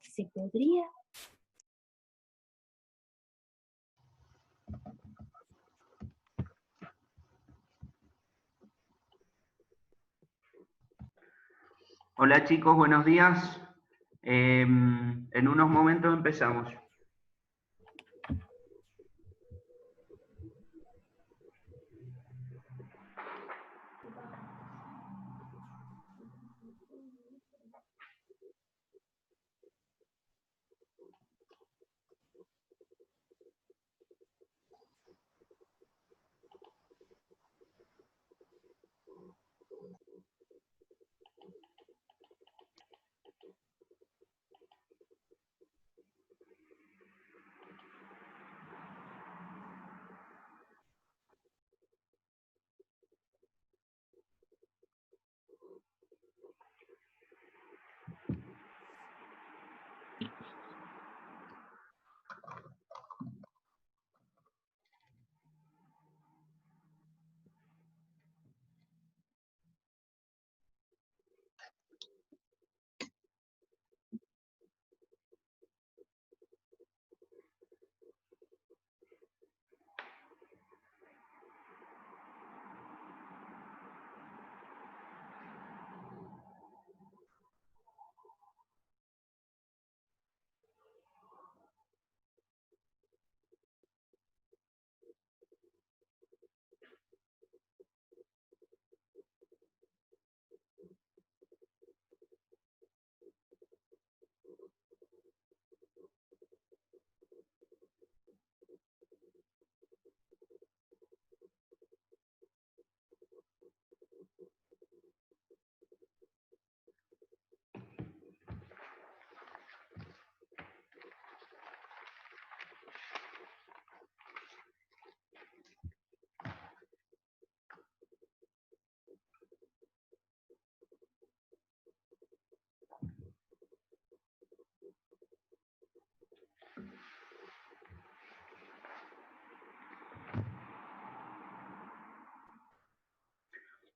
¿Se podría? Hola chicos, buenos días. En unos momentos empezamos.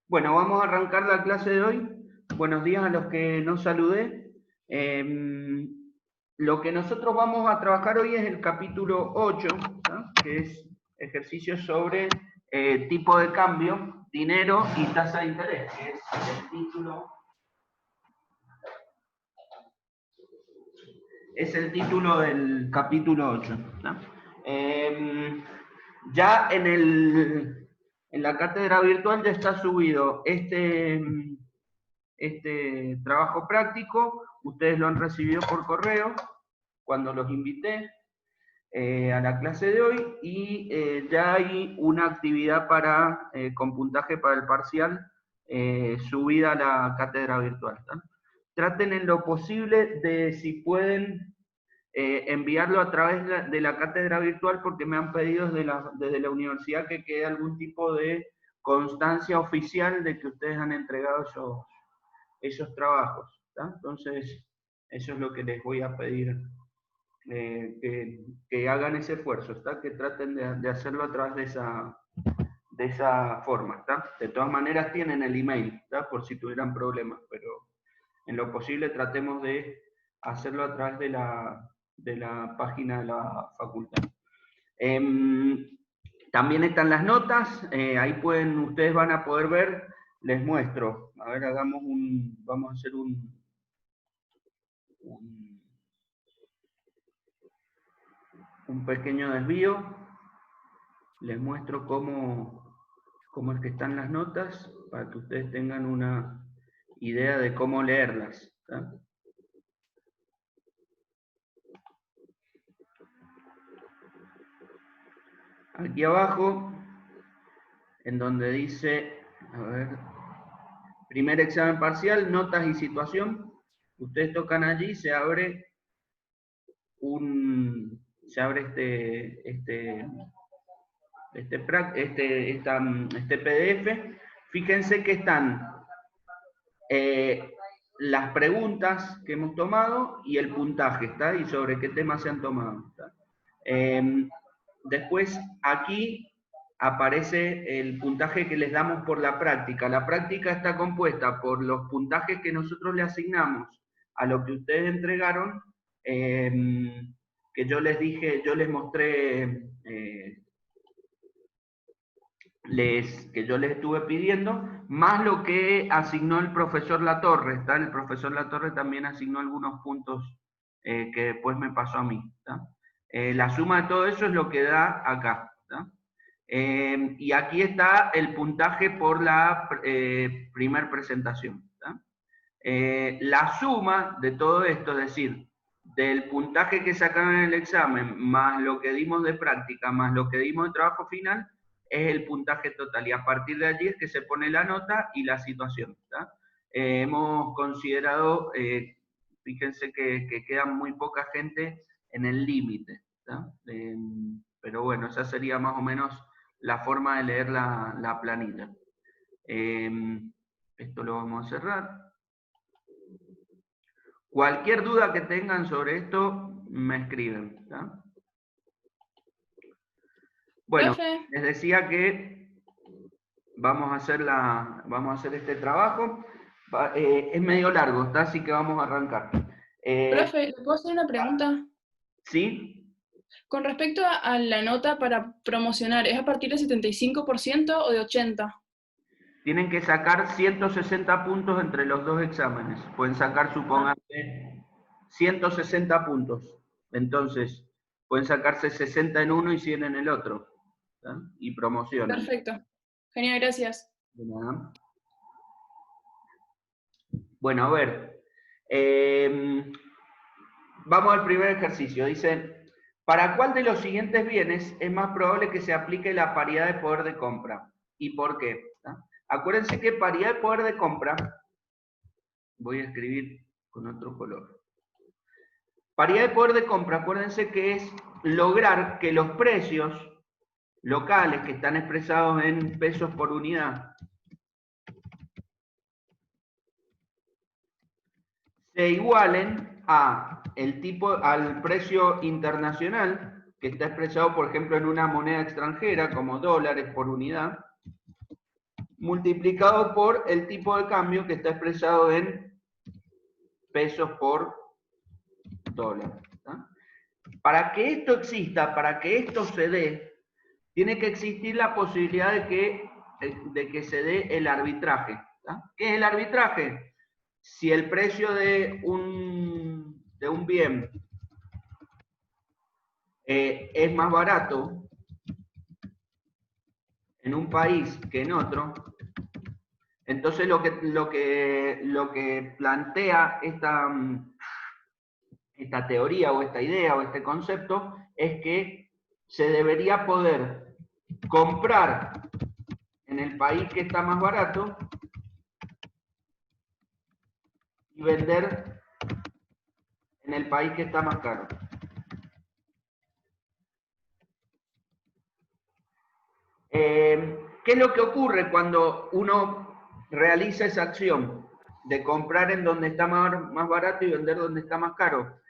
Bueno, vamos a arrancar la clase de hoy. Buenos días a los que no saludé. Lo que nosotros vamos a trabajar hoy es el capítulo 8, ¿no? Que es ejercicios sobre tipo de cambio, dinero y tasa de interés, que es el título. Es el título del capítulo 8, ¿no? Ya en la cátedra virtual ya está subido este trabajo práctico. Ustedes lo han recibido por correo cuando los invité a la clase de hoy, y ya hay una actividad con puntaje para el parcial subida a la cátedra virtual, ¿tá? Traten en lo posible de, si pueden, enviarlo a través de la cátedra virtual, porque me han pedido desde la universidad que quede algún tipo de constancia oficial de que ustedes han entregado esos trabajos, ¿tá? Entonces, eso es lo que les voy a pedir, que hagan ese esfuerzo, ¿tá? Que traten de hacerlo a través de esa forma, ¿tá? De todas maneras tienen el email, ¿tá? Por si tuvieran problemas, pero en lo posible tratemos de hacerlo a través de la página de la facultad. También están las notas, ahí ustedes van a poder ver, les muestro. A ver, vamos a hacer un pequeño desvío. Les muestro cómo es que están las notas, para que ustedes tengan una idea de cómo leerlas, ¿tá? Aquí abajo, en donde dice, a ver, primer examen parcial, notas y situación, ustedes tocan allí, se abre este PDF. Fíjense que están las preguntas que hemos tomado y el puntaje, ¿está? Y sobre qué temas se han tomado, ¿está? Después, aquí aparece el puntaje que les damos por la práctica. La práctica está compuesta por los puntajes que nosotros le asignamos a lo que ustedes entregaron, que yo les dije, yo les mostré, que yo les estuve pidiendo, más lo que asignó el profesor Latorre. ¿Está? El profesor Latorre también asignó algunos puntos que después me pasó a mí. La suma de todo eso es lo que da acá. ¿Está? Y aquí está el puntaje por la primer presentación. La suma de todo esto, es decir, del puntaje que sacaron en el examen, más lo que dimos de práctica, más lo que dimos de trabajo final, es el puntaje total. Y a partir de allí es que se pone la nota y la situación. Hemos considerado, fíjense que queda muy poca gente en el límite. Pero bueno, esa sería más o menos la forma de leer la planilla. Esto lo vamos a cerrar. Cualquier duda que tengan sobre esto, me escriben. ¿Está? Bueno, Profe. les decía que vamos a hacer este trabajo. Es medio largo, ¿está? Así que vamos a arrancar. Profe, ¿le puedo hacer una pregunta? ¿Sí? Con respecto a la nota para promocionar, ¿es a partir del 75% o de 80%? Tienen que sacar 160 puntos entre los dos exámenes. Pueden sacar, supónganse, 160 puntos. Entonces, pueden sacarse 60 en uno y 100 en el otro. ¿Está? Y promocionan. Perfecto. Genial, gracias. De nada. Bueno, a ver. Vamos al primer ejercicio. Dice, ¿para cuál de los siguientes bienes es más probable que se aplique la paridad de poder de compra? ¿Y por qué? ¿Está? Acuérdense que paridad de poder de compra, voy a escribir con otro color. Paridad de poder de compra, acuérdense que es lograr que los precios locales que están expresados en pesos por unidad se igualen al precio internacional que está expresado, por ejemplo, en una moneda extranjera, como dólares por unidad, multiplicado por el tipo de cambio que está expresado en pesos por dólar. ¿Tá? Para que esto exista, para que esto se dé, tiene que existir la posibilidad de que se dé el arbitraje. ¿Tá? ¿Qué es el arbitraje? Si el precio de un bien es más barato en un país que en otro, entonces lo que plantea esta teoría o esta idea o este concepto es que se debería poder comprar en el país que está más barato y vender en el país que está más caro. ¿Qué es lo que ocurre cuando uno realiza esa acción de comprar en donde está más barato y vender donde está más caro?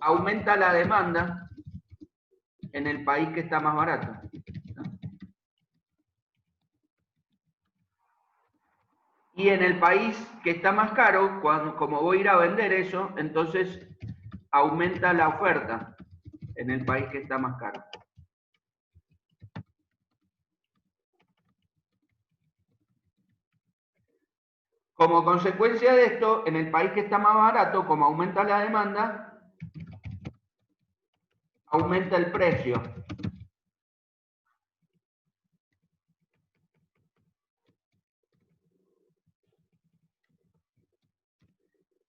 Aumenta la demanda en el país que está más barato. Y en el país que está más caro, como voy a ir a vender eso, entonces aumenta la oferta en el país que está más caro. Como consecuencia de esto, en el país que está más barato, como aumenta la demanda, aumenta el precio.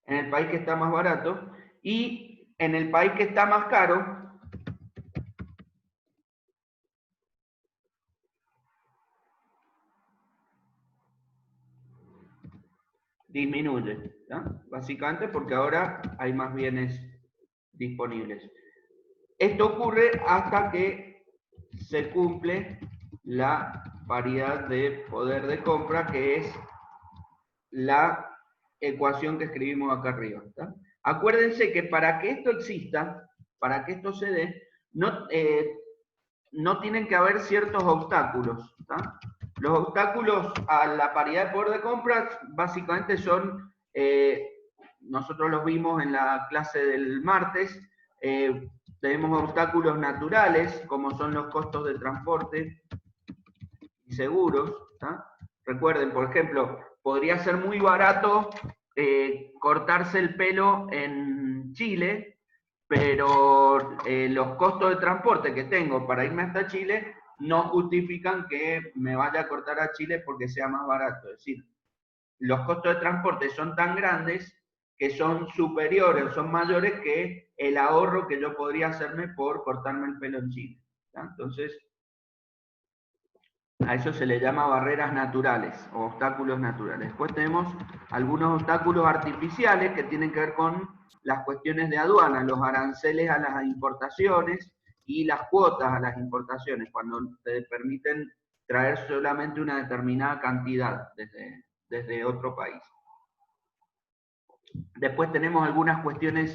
En el país que está más barato, y en el país que está más caro, disminuye, ¿no? Básicamente porque ahora hay más bienes disponibles. Esto ocurre hasta que se cumple la paridad de poder de compra, que es la ecuación que escribimos acá arriba. ¿Está? Acuérdense que para que esto exista, para que esto se dé, no tienen que haber ciertos obstáculos. ¿Tá? Los obstáculos a la paridad de poder de compra básicamente son, nosotros los vimos en la clase del martes, tenemos obstáculos naturales, como son los costos de transporte y seguros. ¿Tá? Recuerden, por ejemplo, podría ser muy barato cortarse el pelo en Chile, pero los costos de transporte que tengo para irme hasta Chile no justifican que me vaya a cortar a Chile porque sea más barato. Es decir, los costos de transporte son tan grandes que son superiores, son mayores que el ahorro que yo podría hacerme por cortarme el pelo en Chile. ¿Tá? Entonces, a eso se le llama barreras naturales o obstáculos naturales. Después tenemos algunos obstáculos artificiales que tienen que ver con las cuestiones de aduana, los aranceles a las importaciones y las cuotas a las importaciones, cuando te permiten traer solamente una determinada cantidad desde otro país. Después tenemos algunas cuestiones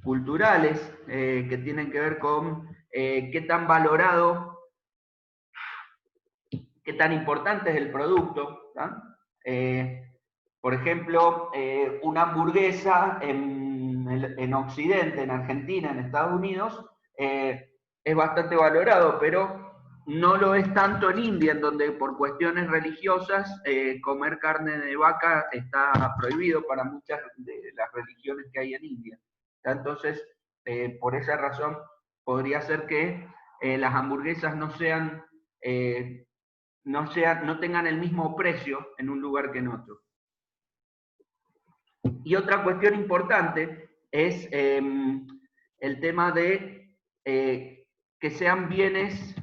culturales que tienen que ver con qué tan valorado, qué tan importante es el producto. Por ejemplo, una hamburguesa en Occidente, en Argentina, en Estados Unidos, es bastante valorado, pero no lo es tanto en India, en donde por cuestiones religiosas comer carne de vaca está prohibido para muchas de las religiones que hay en India. Entonces, por esa razón, podría ser que las hamburguesas no tengan el mismo precio en un lugar que en otro. Y otra cuestión importante es el tema de que sean bienes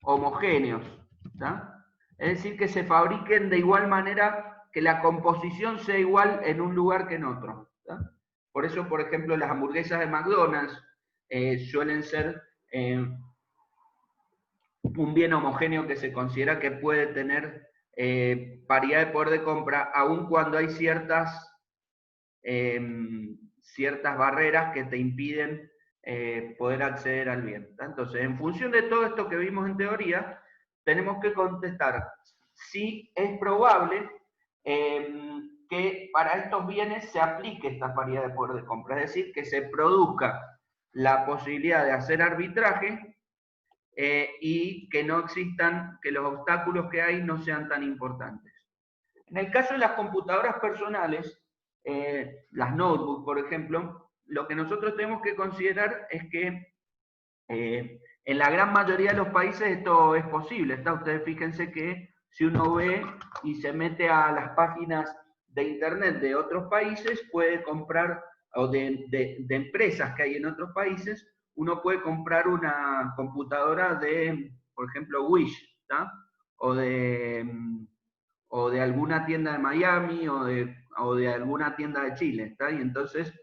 homogéneos. ¿Tá? Es decir, que se fabriquen de igual manera, que la composición sea igual en un lugar que en otro. ¿Tá? Por eso, por ejemplo, las hamburguesas de McDonald's suelen ser un bien homogéneo que se considera que puede tener paridad de poder de compra, aun cuando hay ciertas barreras que te impiden poder acceder al bien. Entonces, en función de todo esto que vimos en teoría, tenemos que contestar si es probable que para estos bienes se aplique esta paridad de poder de compra, es decir, que se produzca la posibilidad de hacer arbitraje y que no existan, que los obstáculos que hay no sean tan importantes. En el caso de las computadoras personales, las notebooks, por ejemplo, lo que nosotros tenemos que considerar es que en la gran mayoría de los países esto es posible. Ustedes fíjense que si uno ve y se mete a las páginas de internet de otros países, puede comprar, o de empresas que hay en otros países, uno puede comprar una computadora de, por ejemplo, Wish, ¿tá? o de alguna tienda de Miami, o de alguna tienda de Chile, ¿tá? Y entonces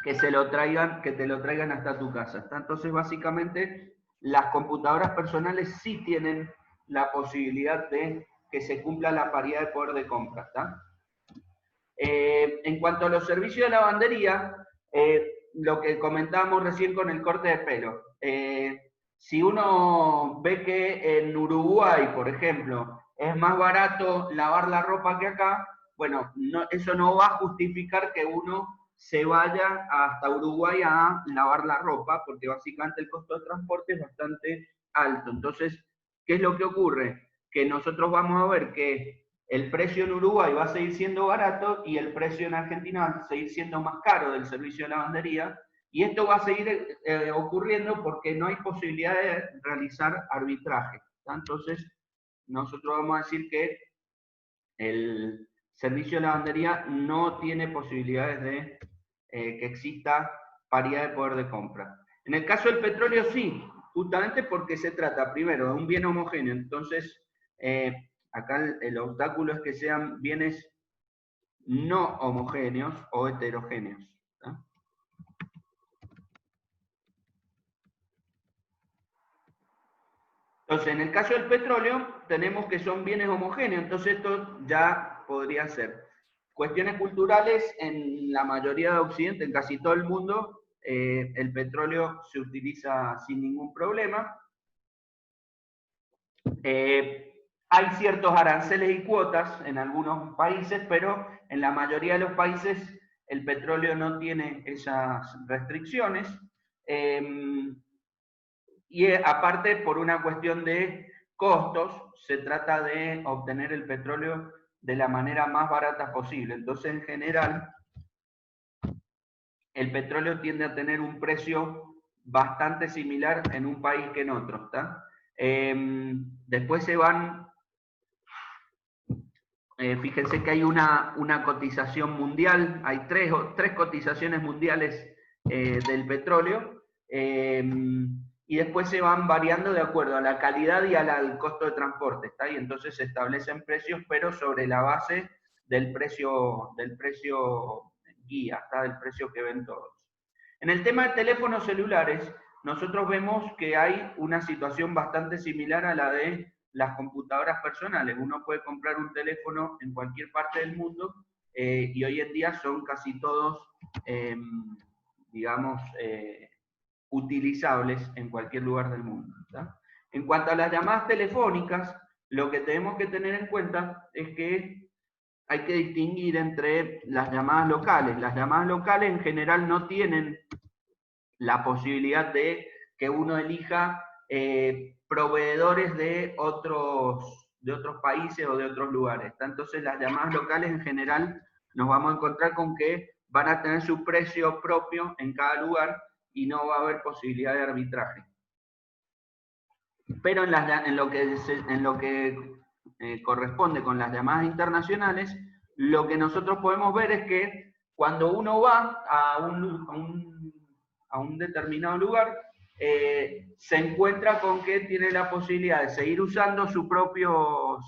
que te lo traigan hasta tu casa, ¿tá? Entonces, básicamente, las computadoras personales sí tienen la posibilidad de que se cumpla la paridad de poder de compra, ¿tá? En cuanto a los servicios de lavandería, lo que comentábamos recién con el corte de pelo. Si uno ve que en Uruguay, por ejemplo, es más barato lavar la ropa que acá, bueno, eso no va a justificar que uno se vaya hasta Uruguay a lavar la ropa, porque básicamente el costo de transporte es bastante alto. Entonces, ¿qué es lo que ocurre? Que nosotros vamos a ver que el precio en Uruguay va a seguir siendo barato y el precio en Argentina va a seguir siendo más caro del servicio de lavandería, y esto va a seguir ocurriendo porque no hay posibilidad de realizar arbitraje. Entonces, nosotros vamos a decir que el servicio de lavandería no tiene posibilidades de que exista paridad de poder de compra. En el caso del petróleo sí, justamente porque se trata primero de un bien homogéneo. Entonces, acá el obstáculo es que sean bienes no homogéneos o heterogéneos. ¿Tá? Entonces, en el caso del petróleo, tenemos que son bienes homogéneos, entonces esto ya podría ser. Cuestiones culturales, en la mayoría de Occidente, en casi todo el mundo, el petróleo se utiliza sin ningún problema. Hay ciertos aranceles y cuotas en algunos países, pero en la mayoría de los países el petróleo no tiene esas restricciones. Y aparte, por una cuestión de costos, se trata de obtener el petróleo de la manera más barata posible. Entonces, en general, el petróleo tiende a tener un precio bastante similar en un país que en otro, ¿está? Después se van, fíjense que hay una cotización mundial, hay tres cotizaciones mundiales del petróleo, y después se van variando de acuerdo a la calidad y al costo de transporte, ¿está? Y entonces se establecen precios, pero sobre la base del precio guía, ¿está? Del precio que ven todos. En el tema de teléfonos celulares, nosotros vemos que hay una situación bastante similar a la de las computadoras personales. Uno puede comprar un teléfono en cualquier parte del mundo y hoy en día son casi todos, digamos, utilizables en cualquier lugar del mundo, ¿tá? En cuanto a las llamadas telefónicas, lo que tenemos que tener en cuenta es que hay que distinguir entre las llamadas locales. Las llamadas locales en general no tienen la posibilidad de que uno elija proveedores de otros países o de otros lugares. Entonces las llamadas locales en general nos vamos a encontrar con que van a tener su precio propio en cada lugar y no va a haber posibilidad de arbitraje. Pero en lo que corresponde con las llamadas internacionales, lo que nosotros podemos ver es que cuando uno va a un determinado lugar, se encuentra con que tiene la posibilidad de seguir usando su propio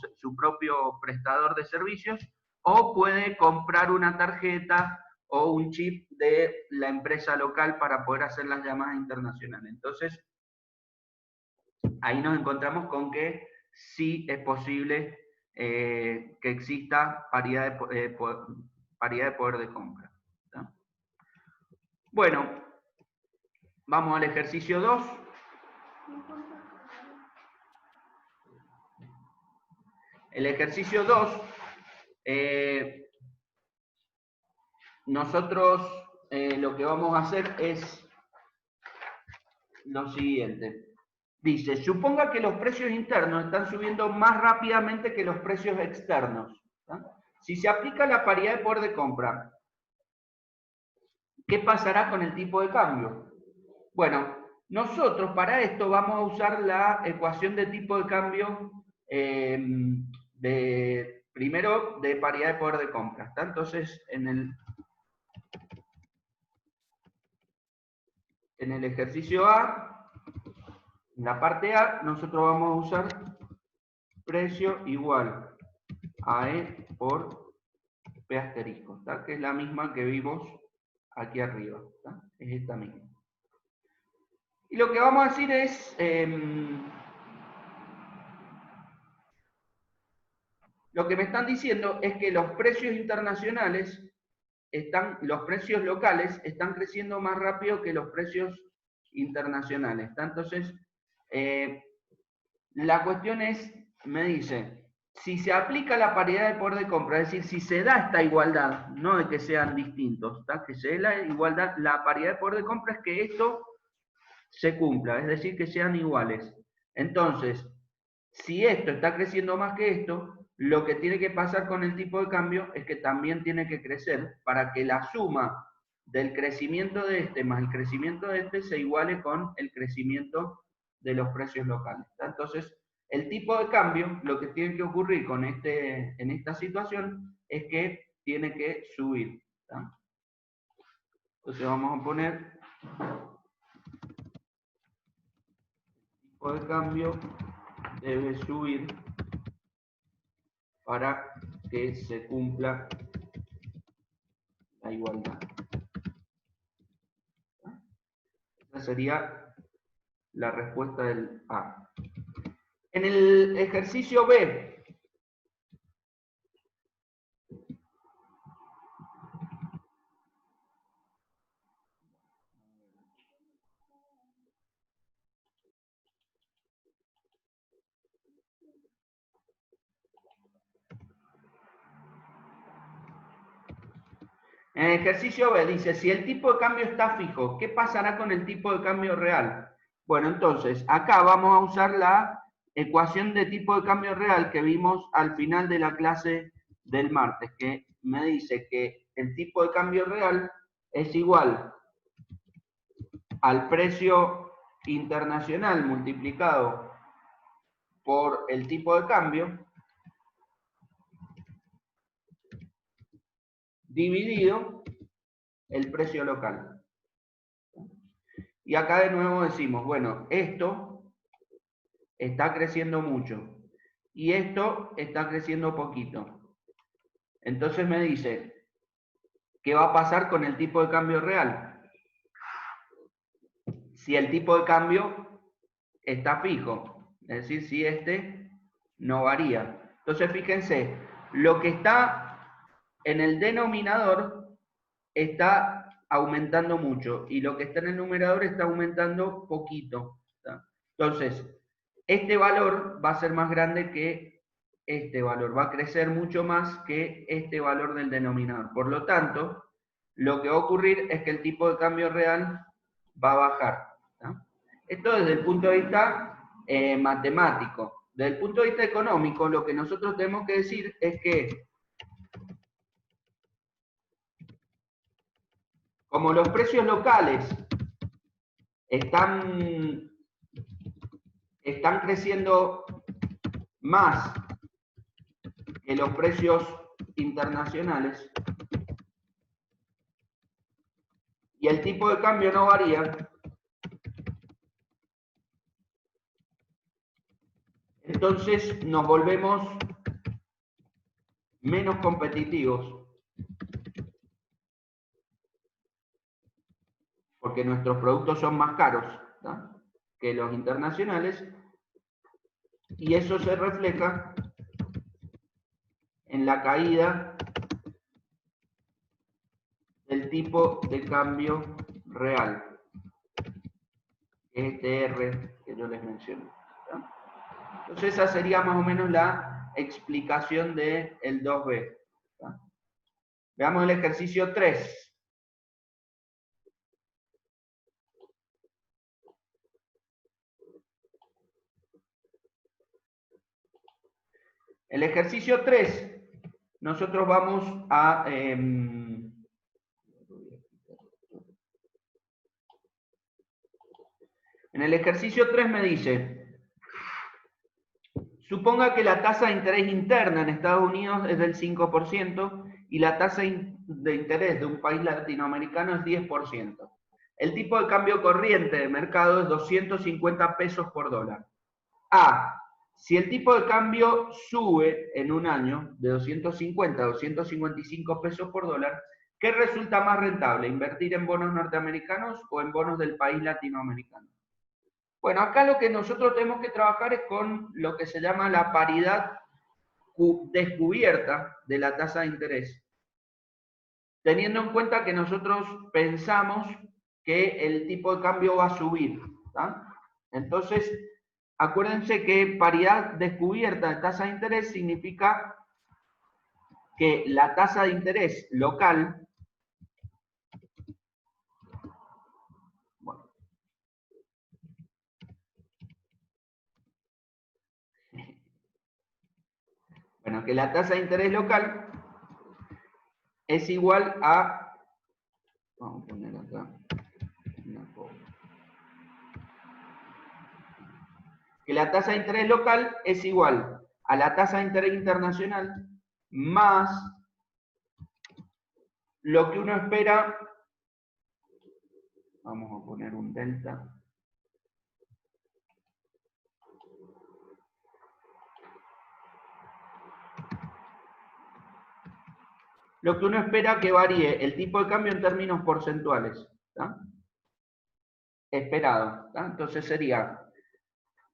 prestador de servicios, o puede comprar una tarjeta o un chip de la empresa local para poder hacer las llamadas internacionales. Entonces, ahí nos encontramos con que sí es posible que exista paridad de poder de compra, ¿tá? Bueno, vamos al ejercicio 2. El ejercicio 2, nosotros lo que vamos a hacer es lo siguiente. Dice, suponga que los precios internos están subiendo más rápidamente que los precios externos, ¿tá? Si se aplica la paridad de poder de compra, ¿qué pasará con el tipo de cambio? Bueno, nosotros para esto vamos a usar la ecuación de tipo de cambio primero de paridad de poder de compra, ¿está? Entonces, en el ejercicio A, en la parte A, nosotros vamos a usar precio igual a E por P asterisco, ¿está? Que es la misma que vimos aquí arriba, ¿está? Es esta misma. Y lo que vamos a decir es, lo que me están diciendo es que los precios internacionales los precios locales están creciendo más rápido que los precios internacionales, ¿está? Entonces, la cuestión es, me dice, si se aplica la paridad de poder de compra, es decir, si se da esta igualdad, no de que sean distintos, ¿está? Que se dé la igualdad, la paridad de poder de compra es que esto se cumpla, es decir, que sean iguales. Entonces, si esto está creciendo más que esto, lo que tiene que pasar con el tipo de cambio es que también tiene que crecer para que la suma del crecimiento de este más el crecimiento de este se iguale con el crecimiento de los precios locales, ¿tá? Entonces, el tipo de cambio, lo que tiene que ocurrir en esta situación es que tiene que subir, ¿tá? Entonces vamos a poner tipo de cambio debe subir para que se cumpla la igualdad. Esa sería la respuesta del A. En el ejercicio B, En el ejercicio B dice, si el tipo de cambio está fijo, ¿qué pasará con el tipo de cambio real? Bueno, entonces, acá vamos a usar la ecuación de tipo de cambio real que vimos al final de la clase del martes, que me dice que el tipo de cambio real es igual al precio internacional multiplicado por el tipo de cambio dividido el precio local. Y acá de nuevo decimos, bueno, esto está creciendo mucho y esto está creciendo poquito. Entonces me dice, ¿qué va a pasar con el tipo de cambio real? Si el tipo de cambio está fijo, es decir, si este no varía. Entonces fíjense, lo que está en el denominador está aumentando mucho y lo que está en el numerador está aumentando poquito. ¿Está? Entonces, este valor va a ser más grande que este valor, va a crecer mucho más que este valor del denominador. Por lo tanto, lo que va a ocurrir es que el tipo de cambio real va a bajar. ¿Está? Esto desde el punto de vista matemático. Desde el punto de vista económico, lo que nosotros tenemos que decir es que como los precios locales están creciendo más que los precios internacionales y el tipo de cambio no varía, entonces nos volvemos menos competitivos porque nuestros productos son más caros, ¿tá?, que los internacionales, y eso se refleja en la caída del tipo de cambio real, este R que yo les mencioné. ¿Tá? Entonces esa sería más o menos la explicación del 2B. ¿Tá? Veamos el ejercicio 3. El ejercicio 3, nosotros vamos a... en el ejercicio 3 me dice, suponga que la tasa de interés interna en Estados Unidos es del 5% y la tasa de interés de un país latinoamericano es 10%. El tipo de cambio corriente de mercado es 250 pesos por dólar. A. Si el tipo de cambio sube en un año de 250 a 255 pesos por dólar, ¿qué resulta más rentable? ¿Invertir en bonos norteamericanos o en bonos del país latinoamericano? Bueno, acá lo que nosotros tenemos que trabajar es con lo que se llama la paridad descubierta de la tasa de interés, teniendo en cuenta que nosotros pensamos que el tipo de cambio va a subir. ¿Tá? Entonces, acuérdense que paridad descubierta de tasa de interés significa que la tasa de interés local, bueno, que la tasa de interés local es igual a, vamos a poner acá, que la tasa de interés local es igual a la tasa de interés internacional más lo que uno espera, vamos a poner un delta, lo que uno espera que varíe el tipo de cambio en términos porcentuales, ¿tá? Esperado, ¿tá? Entonces sería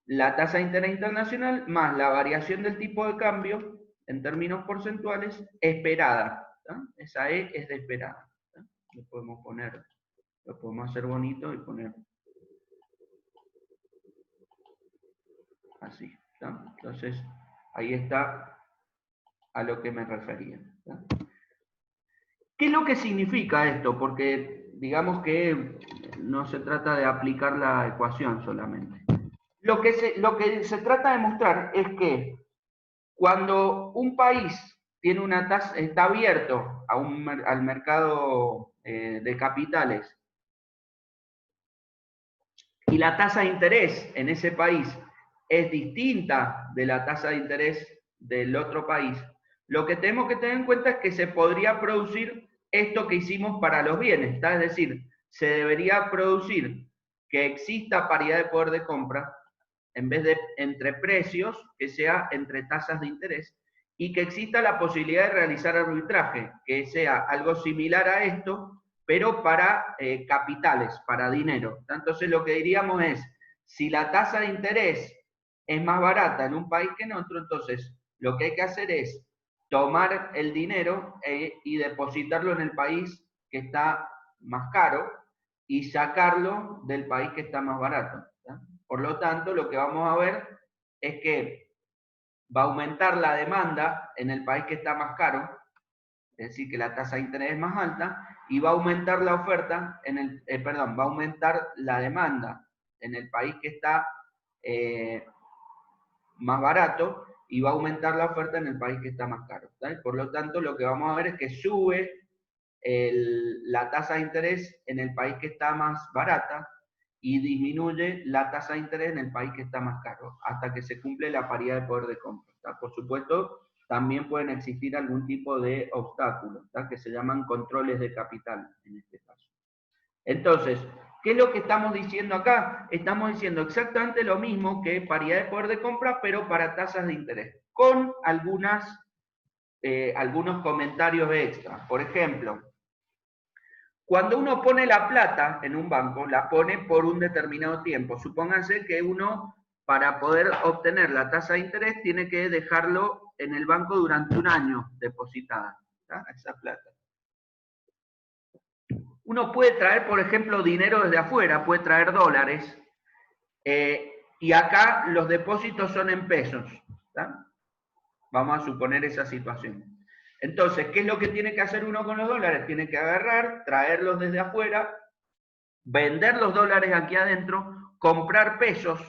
la tasa de interés internacional más la variación del tipo de cambio en términos porcentuales esperada, ¿tá? Esa E es de esperada, ¿tá? Lo podemos poner, lo podemos hacer bonito y poner así, ¿tá? Entonces ahí está a lo que me refería, ¿tá? ¿Qué es lo que significa esto? Porque digamos que no se trata de aplicar la ecuación solamente. Lo que se trata de mostrar es que cuando un país tiene una tasa, está abierto al mercado de capitales y la tasa de interés en ese país es distinta de la tasa de interés del otro país, lo que tenemos que tener en cuenta es que se podría producir esto que hicimos para los bienes, ¿está? Es decir, se debería producir que exista paridad de poder de compra en vez de entre precios, que sea entre tasas de interés, y que exista la posibilidad de realizar arbitraje, que sea algo similar a esto, pero para capitales, para dinero. Entonces lo que diríamos es, si la tasa de interés es más barata en un país que en otro, entonces lo que hay que hacer es tomar el dinero y depositarlo en el país que está más caro y sacarlo del país que está más barato. ¿Sí? Por lo tanto, lo que vamos a ver es que va a aumentar la demanda en el país que está más caro, es decir, que la tasa de interés es más alta, y va a aumentar la oferta, va a aumentar la demanda en el país que está más barato, y va a aumentar la oferta en el país que está más caro. ¿Sí? Por lo tanto, lo que vamos a ver es que sube la tasa de interés en el país que está más barata, y disminuye la tasa de interés en el país que está más caro, hasta que se cumple la paridad de poder de compra. ¿Tá? Por supuesto, también pueden existir algún tipo de obstáculos, ¿tá? Que se llaman controles de capital en este caso. Entonces, ¿qué es lo que estamos diciendo acá? Estamos diciendo exactamente lo mismo que paridad de poder de compra, pero para tasas de interés, con algunos comentarios extra. Por ejemplo, cuando uno pone la plata en un banco, la pone por un determinado tiempo. Supónganse que uno, para poder obtener la tasa de interés, tiene que dejarlo en el banco durante un año depositada, ¿tá? Esa plata. Uno puede traer, por ejemplo, dinero desde afuera, puede traer dólares, y acá los depósitos son en pesos, ¿tá? Vamos a suponer esa situación. Entonces, ¿qué es lo que tiene que hacer uno con los dólares? Tiene que agarrar, traerlos desde afuera, vender los dólares aquí adentro, comprar pesos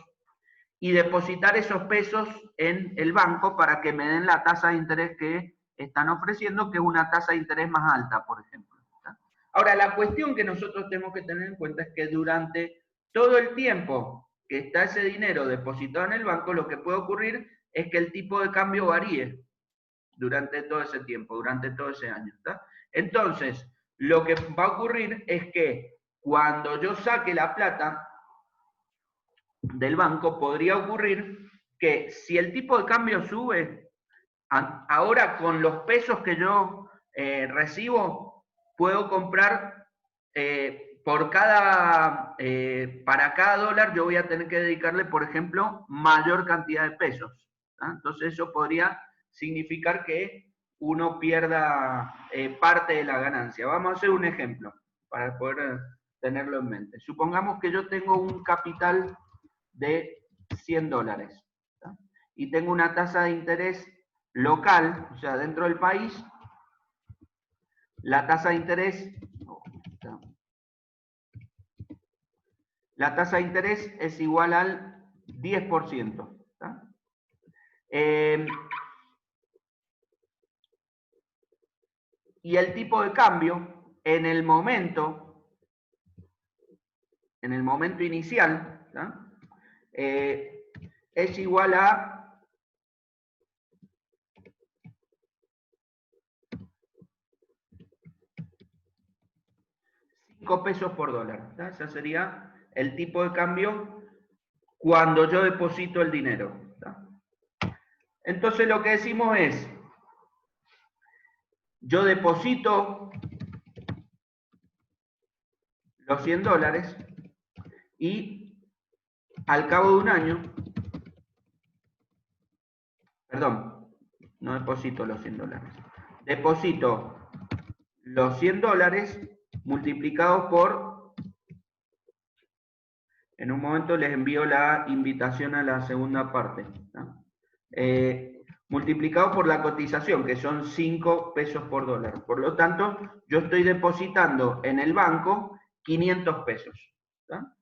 y depositar esos pesos en el banco para que me den la tasa de interés que están ofreciendo, que es una tasa de interés más alta, por ejemplo. ¿Tá? Ahora, la cuestión que nosotros tenemos que tener en cuenta es que durante todo el tiempo que está ese dinero depositado en el banco, lo que puede ocurrir es que el tipo de cambio varíe durante todo ese tiempo, durante todo ese año. ¿Tá? Entonces, lo que va a ocurrir es que cuando yo saque la plata del banco, podría ocurrir que si el tipo de cambio sube, ahora con los pesos que yo recibo, puedo comprar para cada dólar yo voy a tener que dedicarle, por ejemplo, mayor cantidad de pesos. ¿Tá? Entonces eso podría significar que uno pierda parte de la ganancia. Vamos a hacer un ejemplo para poder tenerlo en mente. Supongamos que yo tengo un capital de 100 dólares, ¿tá? Y tengo una tasa de interés local, o sea, dentro del país, la tasa de interés, es igual al 10%. ¿Tá? Y el tipo de cambio en el momento inicial, ¿tá? Es igual a 5 pesos por dólar. ¿Tá? Ese sería el tipo de cambio cuando yo deposito el dinero. ¿Tá? Entonces lo que decimos es, yo deposito los 100 dólares y al cabo de un año, perdón, no deposito los 100 dólares, deposito los 100 dólares multiplicados por, en un momento les envío la invitación a la segunda parte, ¿no? multiplicado por la cotización, que son 5 pesos por dólar. Por lo tanto, yo estoy depositando en el banco 500 pesos. ¿Tá?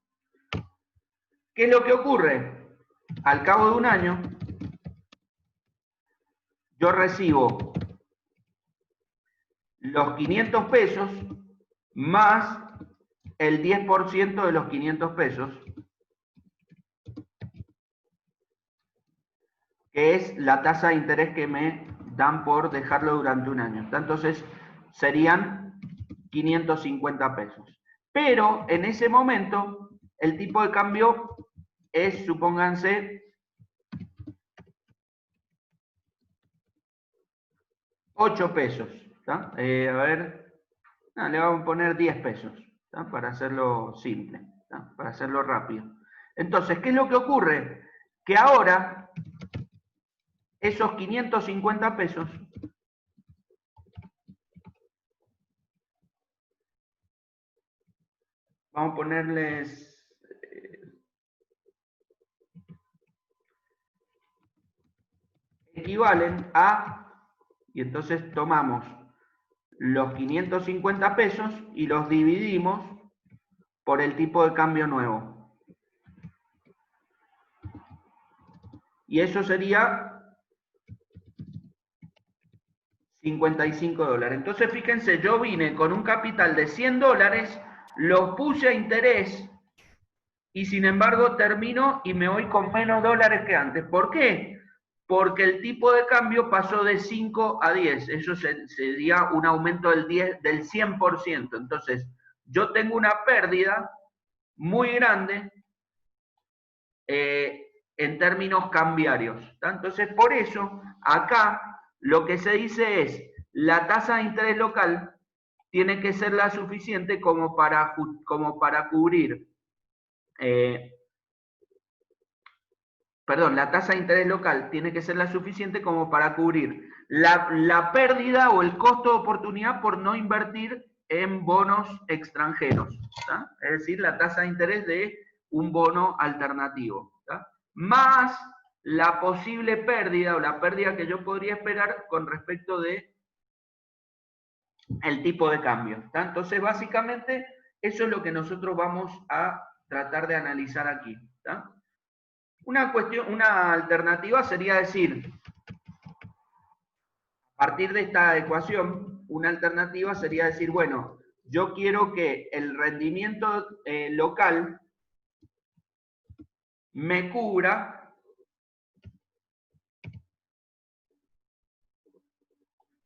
¿Qué es lo que ocurre? Al cabo de un año, yo recibo los 500 pesos más el 10% de los 500 pesos, que es la tasa de interés que me dan por dejarlo durante un año. Entonces, serían 550 pesos. Pero en ese momento, el tipo de cambio es, supónganse, 8 pesos. ¿Tá? A ver, le vamos a poner 10 pesos, ¿tá? Para hacerlo simple, ¿tá? Para hacerlo rápido. Entonces, ¿qué es lo que ocurre? Que ahora esos 550 pesos vamos a ponerles equivalen a, y entonces tomamos los 550 pesos y los dividimos por el tipo de cambio nuevo. Y eso sería 55 dólares. Entonces, fíjense, yo vine con un capital de 100 dólares, lo puse a interés y sin embargo termino y me voy con menos dólares que antes. ¿Por qué? Porque el tipo de cambio pasó de 5 a 10. Eso sería un aumento del 100%. Entonces, yo tengo una pérdida muy grande en términos cambiarios. Entonces, por eso, acá lo que se dice es, la tasa de interés local tiene que ser la suficiente como para cubrir, la tasa de interés local tiene que ser la suficiente como para cubrir la pérdida o el costo de oportunidad por no invertir en bonos extranjeros. ¿Tá? Es decir, la tasa de interés de un bono alternativo. ¿Tá? Más la posible pérdida o la pérdida que yo podría esperar con respecto de el tipo de cambio. ¿Tá? Entonces, básicamente, eso es lo que nosotros vamos a tratar de analizar aquí. ¿Tá? Una alternativa sería decir, a partir de esta ecuación, una alternativa sería decir, bueno, yo quiero que el rendimiento local me cubra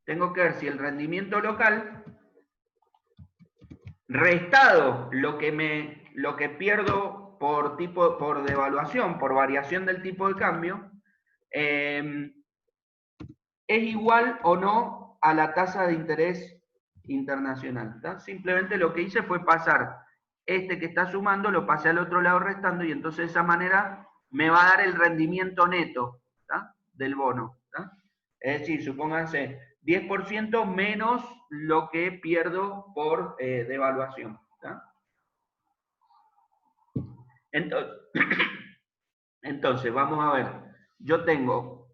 tengo que ver si el rendimiento local restado lo que pierdo por devaluación, por variación del tipo de cambio, es igual o no a la tasa de interés internacional. ¿Tá? Simplemente lo que hice fue pasar este que está sumando, lo pasé al otro lado restando, y entonces de esa manera me va a dar el rendimiento neto, ¿tá? Del bono. ¿Tá? Es decir, supónganse 10% menos lo que pierdo por devaluación. ¿Tá? Entonces, vamos a ver. Yo tengo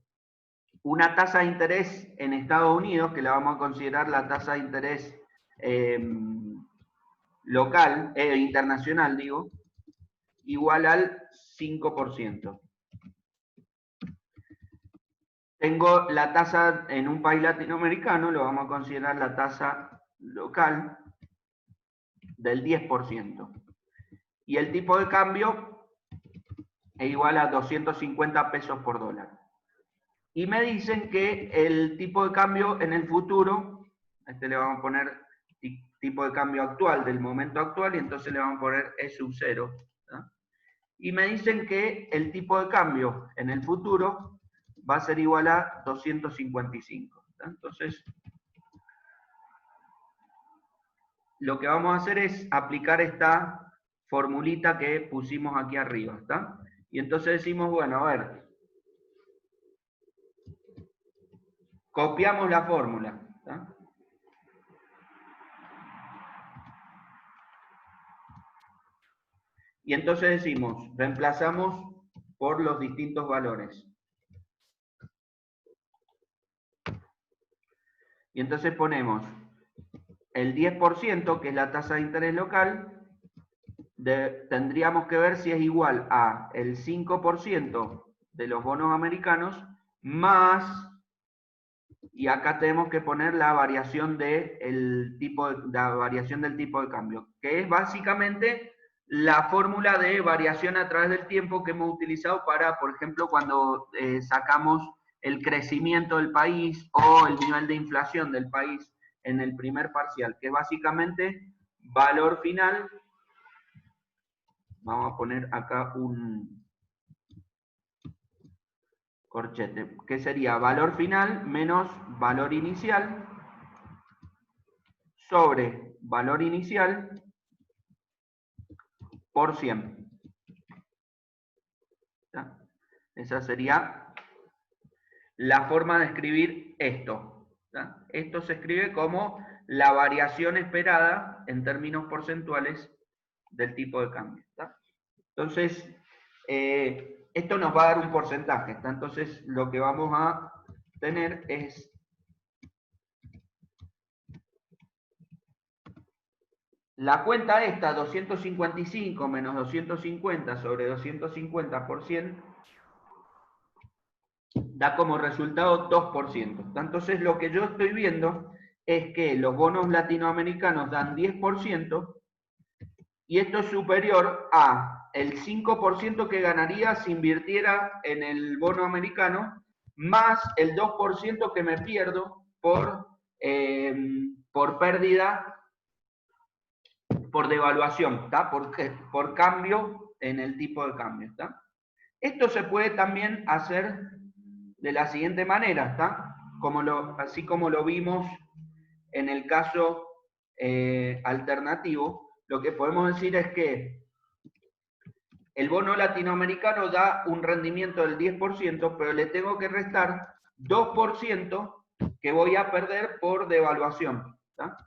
una tasa de interés en Estados Unidos, que la vamos a considerar la tasa de interés local, internacional, digo, igual al 5%. Tengo la tasa en un país latinoamericano, lo vamos a considerar la tasa local del 10%. Y el tipo de cambio es igual a 250 pesos por dólar. Y me dicen que el tipo de cambio en el futuro, a este le vamos a poner tipo de cambio actual, del momento actual, y entonces le vamos a poner E sub 0. ¿tá? Y me dicen que el tipo de cambio en el futuro va a ser igual a 255. ¿tá? Entonces, lo que vamos a hacer es aplicar esta formulita que pusimos aquí arriba. ¿tá? Y entonces decimos, bueno, a ver, copiamos la fórmula. ¿tá? Y entonces decimos, reemplazamos por los distintos valores. Y entonces ponemos el 10%, que es la tasa de interés local, tendríamos que ver si es igual a el 5% de los bonos americanos más, y acá tenemos que poner la variación del tipo de cambio, que es básicamente la fórmula de variación a través del tiempo que hemos utilizado para, por ejemplo, cuando sacamos el crecimiento del país o el nivel de inflación del país en el primer parcial, que es básicamente valor final. Vamos a poner acá un corchete, que sería valor final menos valor inicial sobre valor inicial por 100. ¿Está? Esa sería la forma de escribir esto. ¿Está? Esto se escribe como la variación esperada en términos porcentuales del tipo de cambio. ¿Está? Entonces, esto nos va a dar un porcentaje. ¿Está? Entonces, lo que vamos a tener es la cuenta esta, 255 menos 250 sobre 250 por 100, da como resultado 2%. Entonces, lo que yo estoy viendo es que los bonos latinoamericanos dan 10%, y esto es superior a el 5% que ganaría si invirtiera en el bono americano, más el 2% que me pierdo por pérdida, por devaluación, ¿está? Por cambio en el tipo de cambio, ¿está? Esto se puede también hacer de la siguiente manera, ¿está? Así como lo vimos en el caso alternativo. Lo que podemos decir es que el bono latinoamericano da un rendimiento del 10%, pero le tengo que restar 2% que voy a perder por devaluación. ¿Tá?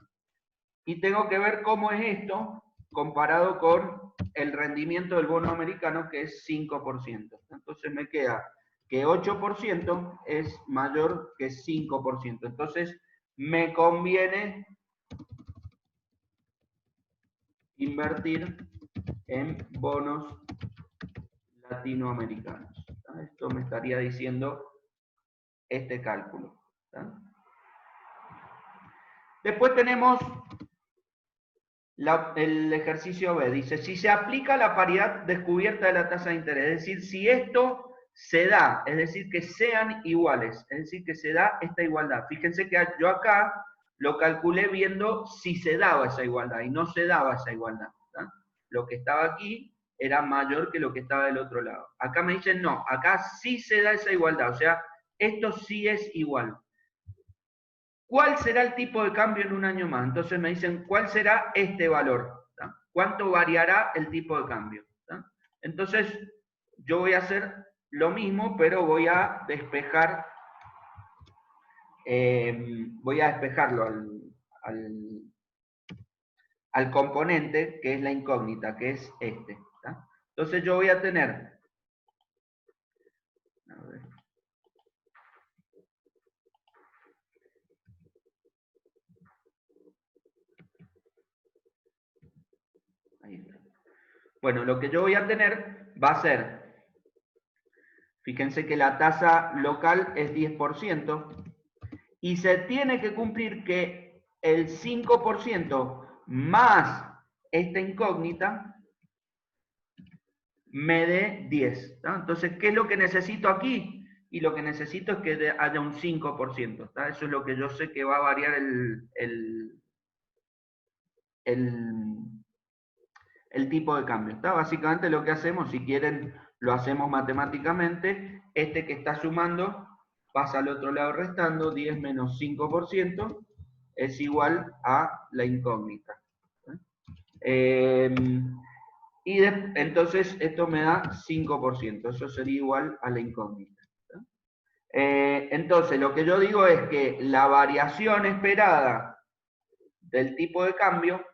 Y tengo que ver cómo es esto comparado con el rendimiento del bono americano, que es 5%. Entonces me queda que 8% es mayor que 5%. Entonces me conviene invertir en bonos latinoamericanos. ¿Tá? Esto me estaría diciendo este cálculo. ¿Tá? Después tenemos el ejercicio B. Dice, si se aplica la paridad descubierta de la tasa de interés, es decir, si esto se da, es decir, que sean iguales, es decir, que se da esta igualdad. Fíjense que yo acá lo calculé viendo si se daba esa igualdad, y no se daba esa igualdad. ¿Tá? Lo que estaba aquí era mayor que lo que estaba del otro lado. Acá me dicen, no, acá sí se da esa igualdad, o sea, esto sí es igual. ¿Cuál será el tipo de cambio en un año más? Entonces me dicen, ¿cuál será este valor? ¿Tá? ¿Cuánto variará el tipo de cambio? ¿Tá? Entonces, yo voy a hacer lo mismo, pero voy a despejar, voy a despejarlo al componente, que es la incógnita, que es este. ¿Tá? Entonces yo voy a tener, a ver, ahí está. Bueno, lo que yo voy a tener va a ser, fíjense que la tasa local es 10%, y se tiene que cumplir que el 5% más esta incógnita me dé 10. ¿Tá? Entonces, ¿qué es lo que necesito aquí? Y lo que necesito es que haya un 5%. ¿Tá? Eso es lo que yo sé que va a variar el tipo de cambio. ¿Tá? Básicamente lo que hacemos, si quieren, lo hacemos matemáticamente. Este que está sumando pasa al otro lado restando, 10 menos 5% es igual a la incógnita. Entonces esto me da 5%, eso sería igual a la incógnita. Entonces lo que yo digo es que la variación esperada del tipo de cambio